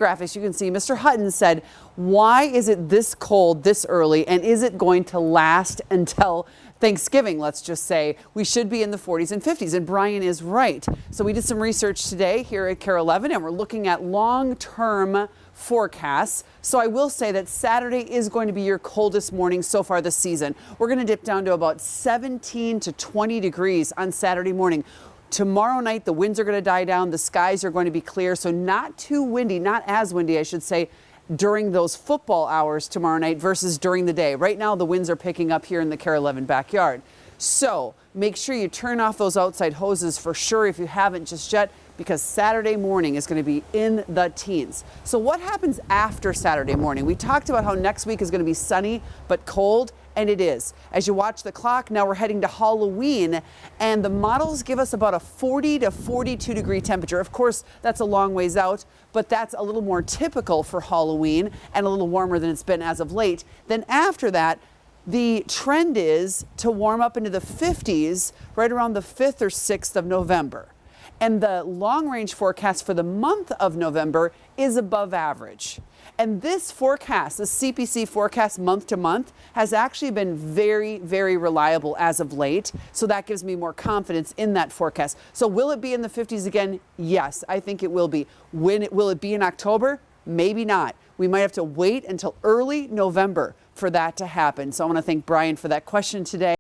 graphics, you can see Mr. Hutton said, why is it this cold this early, and is it going to last until Thanksgiving? Let's just say we should be in the 40s and 50s, and Brian is right. So we did some research today here at KARE 11, and we're looking at long-term forecasts. So I will say that Saturday is going to be your coldest morning so far this season. We're going to dip down to about 17 to 20 degrees on Saturday morning. Tomorrow night, the winds are going to die down. The skies are going to be clear, so not too windy, not as windy, I should say, during those football hours tomorrow night versus during the day. Right now, the winds are picking up here in the KARE 11 backyard. So make sure you turn off those outside hoses for sure if you haven't just yet, because Saturday morning is going to be in the teens. So what happens after Saturday morning? We talked about how next week is going to be sunny but cold, and it is. As you watch the clock, now we're heading to Halloween, and the models give us about a 40 to 42 degree temperature. Of course, that's a long ways out, but that's a little more typical for Halloween and a little warmer than it's been as of late. Then after that, the trend is to warm up into the 50s right around the 5th or 6th of November. And the long-range forecast for the month of November is above average. And this forecast, the CPC forecast month to month, has actually been very, very reliable as of late. So that gives me more confidence in that forecast. So will it be in the 50s again? Yes, I think it will be. Will it be in October? Maybe not. We might have to wait until early November for that to happen. So I want to thank Brian for that question today.